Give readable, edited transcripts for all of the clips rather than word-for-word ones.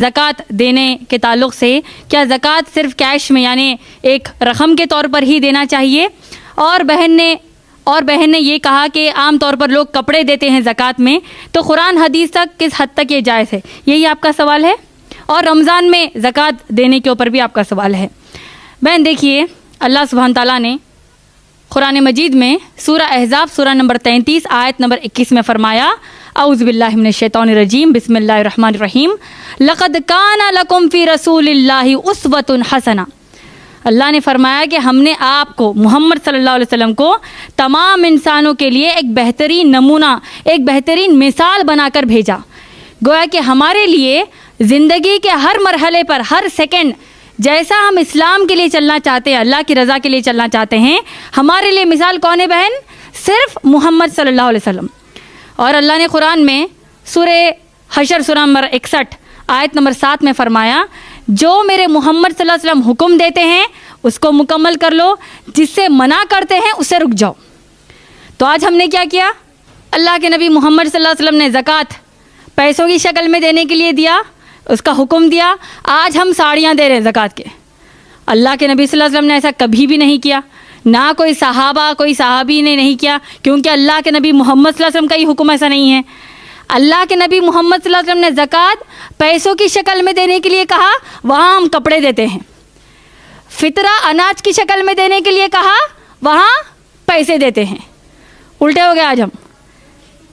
زکوٰۃ دینے کے تعلق سے، کیا زکوٰۃ صرف کیش میں یعنی ایک رقم کے طور پر ہی دینا چاہیے؟ اور بہن نے یہ کہا کہ عام طور پر لوگ کپڑے دیتے ہیں زکوٰۃ میں، تو قرآن حدیث تک کس حد تک یہ جائز ہے؟ یہی آپ کا سوال ہے، اور رمضان میں زکوٰۃ دینے کے اوپر بھی آپ کا سوال ہے۔ بہن دیکھیے، اللہ سبحانہ تعالیٰ نے قرآن مجید میں سورہ احزاب سورہ نمبر 33 آیت نمبر 21 میں فرمایا، اعوذ باللہ من الشیطان الرجیم، بسم اللہ الرحمن الرحیم، لقد کان لکم فی رسول اللہ اسوۃ حسنہ۔ اللہ نے فرمایا کہ ہم نے آپ کو، محمد صلی اللہ علیہ وسلم کو، تمام انسانوں کے لیے ایک بہترین نمونہ، ایک بہترین مثال بنا کر بھیجا۔ گویا کہ ہمارے لیے زندگی کے ہر مرحلے پر، ہر سیکنڈ، جیسا ہم اسلام کے لیے چلنا چاہتے ہیں، اللہ کی رضا کے لیے چلنا چاہتے ہیں، ہمارے لیے مثال کون ہے بہن؟ صرف محمد صلی اللہ علیہ وسلم۔ اور اللہ نے قرآن میں سورہ حشر سورہ نمبر 61 آیت نمبر 7 میں فرمایا، جو میرے محمد صلی اللہ علیہ وسلم حکم دیتے ہیں اس کو مکمل کر لو، جس سے منع کرتے ہیں اسے رک جاؤ۔ تو آج ہم نے کیا کیا؟ اللہ کے نبی محمد صلی اللہ علیہ وسلم نے زکوٰۃ پیسوں کی شکل میں دینے کے لیے دیا، اس کا حکم دیا۔ آج ہم ساڑیاں دے رہے ہیں زکوٰۃ کے۔ اللہ کے نبی صلی اللہ علیہ وسلم نے ایسا کبھی بھی نہیں کیا، نہ کوئی صحابہ، کوئی صحابی نے نہیں کیا، کیونکہ اللہ کے نبی محمد صلی اللہ علیہ وسلم کا ہی حکم ایسا نہیں ہے۔ اللہ کے نبی محمد صلی اللہ علیہ وسلم نے زکوٰۃ پیسوں کی شکل میں دینے کے لیے کہا، وہاں ہم کپڑے دیتے ہیں۔ فطرہ اناج کی شکل میں دینے کے لیے کہا، وہاں پیسے دیتے ہیں۔ الٹے ہو گئے آج ہم۔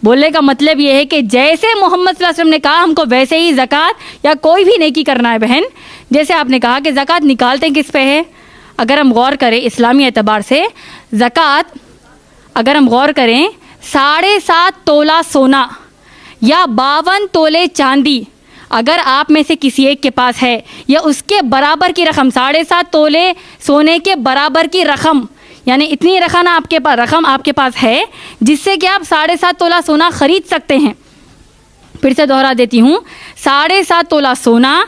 بولنے کا مطلب یہ ہے کہ جیسے محمد صلی اللہ علیہ وسلم نے کہا ہم کو ویسے ہی زکوٰۃ یا کوئی بھی نیکی کرنا ہے بہن۔ جیسے آپ نے کہا کہ زکوٰۃ نکالتے کس پہ ہے؟ اگر ہم غور کریں اسلامی اعتبار سے، زکوٰۃ اگر ہم غور کریں 7.5 تولہ سونا یا 52 تولے چاندی اگر آپ میں سے کسی ایک کے پاس ہے، یا اس کے برابر کی رقم، 7.5 تولے سونے کے برابر کی رقم، یعنی اتنی رقم آپ کے پاس ہے جس سے کہ آپ 7.5 تولہ سونا خرید سکتے ہیں۔ پھر سے دوہرا دیتی ہوں، 7.5 تولہ سونا،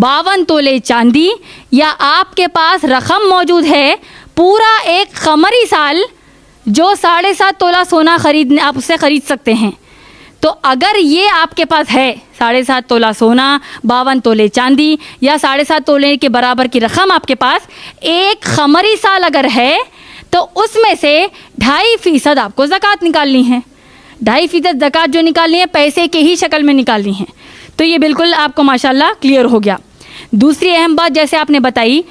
52 تولے چاندی، یا آپ کے پاس رقم موجود ہے پورا ایک قمری سال جو 7.5 تولہ سونا آپ اسے خرید سکتے ہیں۔ تو اگر یہ آپ کے پاس ہے 7.5 تولہ سونا، 52 تولے چاندی، یا 7.5 تولے کے برابر کی رقم آپ کے پاس ایک قمری سال اگر ہے، تو اس میں سے 2.5% آپ کو زکوٰۃ نکالنی ہے۔ 2.5% زکوٰۃ جو نکالنی ہے پیسے کے ہی شکل میں نکالنی ہے۔ تو یہ بالکل آپ کو ماشاءاللہ کلیئر ہو گیا۔ دوسری اہم بات جیسے آپ نے بتائی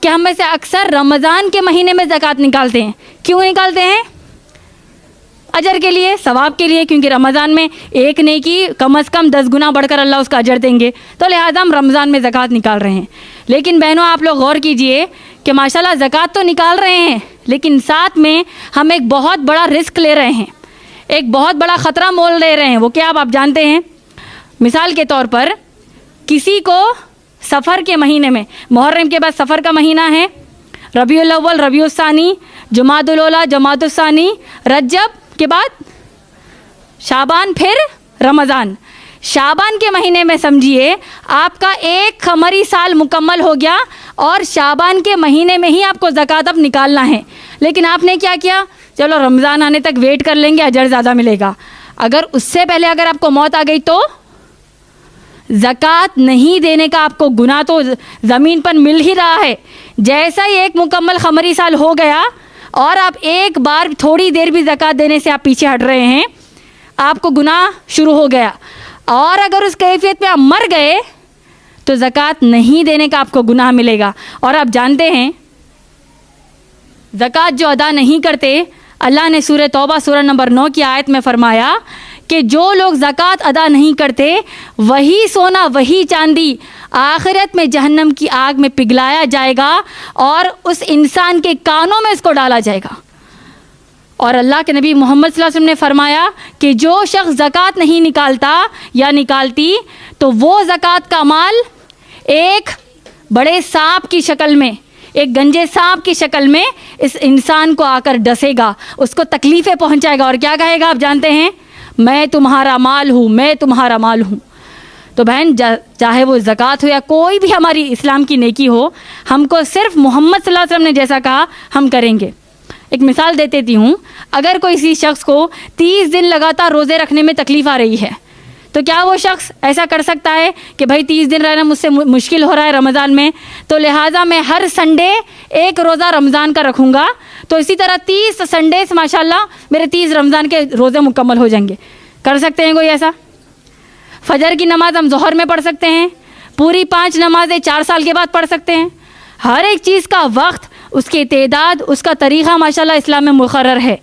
کہ ہم میں سے اکثر رمضان کے مہینے میں زکوٰۃ نکالتے ہیں۔ کیوں نکالتے ہیں؟ اجر کے لیے، ثواب کے لیے، کیونکہ رمضان میں ایک نیکی کم از کم 10 گنا بڑھ کر اللہ اس کا اجر دیں گے، تو لہٰذا ہم رمضان میں زکوٰۃ نکال رہے ہیں۔ لیکن بہنوں آپ لوگ غور کیجئے کہ ماشاءاللہ زکوٰۃ تو نکال رہے ہیں، لیکن ساتھ میں ہم ایک بہت بڑا رسک لے رہے ہیں، ایک بہت بڑا خطرہ مول لے رہے ہیں۔ وہ کیا آپ جانتے ہیں؟ مثال کے طور پر کسی کو سفر کے مہینے میں، محرم کے بعد سفر کا مہینہ ہے، ربیع الاول، ربیع الثانی، جمادی الاولیٰ، جمادی الثانی، رجب کے بعد شعبان، پھر رمضان۔ شعبان کے مہینے میں سمجھیے آپ کا ایک قمری سال مکمل ہو گیا، اور شعبان کے مہینے میں ہی آپ کو زکوٰۃ اب نکالنا ہے۔ لیکن آپ نے کیا کیا؟ چلو رمضان آنے تک ویٹ کر لیں گے، اجر زیادہ ملے گا۔ اگر اس سے پہلے اگر آپ کو موت آ گئی تو زکوٰۃ نہیں دینے کا آپ کو گناہ تو زمین پر مل ہی رہا ہے۔ جیسا ہی ایک مکمل قمری سال ہو گیا اور آپ ایک بار تھوڑی دیر بھی زکوٰۃ دینے سے آپ پیچھے ہٹ رہے ہیں، آپ کو گناہ شروع ہو گیا۔ اور اگر اس کیفیت میں آپ مر گئے تو زکوٰۃ نہیں دینے کا آپ کو گناہ ملے گا۔ اور آپ جانتے ہیں زکوٰۃ جو ادا نہیں کرتے، اللہ نے سورہ توبہ سورہ نمبر 9 کی آیت میں فرمایا کہ جو لوگ زکوٰۃ ادا نہیں کرتے، وہی سونا، وہی چاندی آخرت میں جہنم کی آگ میں پگھلایا جائے گا، اور اس انسان کے کانوں میں اس کو ڈالا جائے گا۔ اور اللہ کے نبی محمد صلی اللہ علیہ وسلم نے فرمایا کہ جو شخص زکوٰۃ نہیں نکالتا یا نکالتی، تو وہ زکوٰۃ کا مال ایک بڑے سانپ کی شکل میں، ایک گنجے سانپ کی شکل میں اس انسان کو آ کر ڈسے گا، اس کو تکلیفیں پہنچائے گا، اور کیا کہے گا آپ جانتے ہیں؟ میں تمہارا مال ہوں، میں تمہارا مال ہوں۔ تو بہن چاہے وہ زکوٰۃ ہو یا کوئی بھی ہماری اسلام کی نیکی ہو، ہم کو صرف محمد صلی اللہ علیہ وسلم نے جیسا کہا ہم کریں گے۔ ایک مثال دیتی ہوں، اگر کوئی کسی شخص کو 30 دن لگاتار روزے رکھنے میں تکلیف آ رہی ہے، تو کیا وہ شخص ایسا کر سکتا ہے کہ بھائی 30 دن رہنا مجھ سے مشکل ہو رہا ہے رمضان میں، تو لہٰذا میں ہر سنڈے ایک روزہ رمضان کا رکھوں گا، تو اسی طرح 30 سنڈیز ماشاءاللہ میرے 30 رمضان کے روزے مکمل ہو جائیں گے؟ کر سکتے ہیں کوئی ایسا؟ فجر کی نماز ہم ظہر میں پڑھ سکتے ہیں، پوری 5 نمازیں 4 سال کے بعد پڑھ سکتے ہیں. ہر ایک چیز کا وقت، اس کی تعداد، اس کا طریقہ ماشاءاللہ اسلام میں مقرر ہے.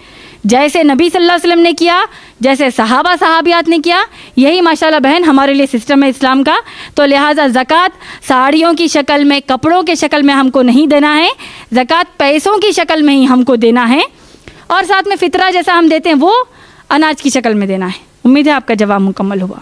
جیسے نبی صلی اللہ علیہ وسلم نے کیا، جیسے صحابہ صحابیات نے کیا، یہی ماشاءاللہ بہن ہمارے لیے سسٹم ہے اسلام کا. تو لہٰذا زکوٰۃ ساڑیوں کی شکل میں، کپڑوں کے شکل میں ہم کو نہیں دینا ہے، زکوٰۃ پیسوں کی شکل میں ہی ہم کو دینا ہے، اور ساتھ میں فطرہ جیسا ہم دیتے ہیں وہ اناج کی شکل میں دینا ہے. امید ہے آپ کا جواب مکمل ہوا.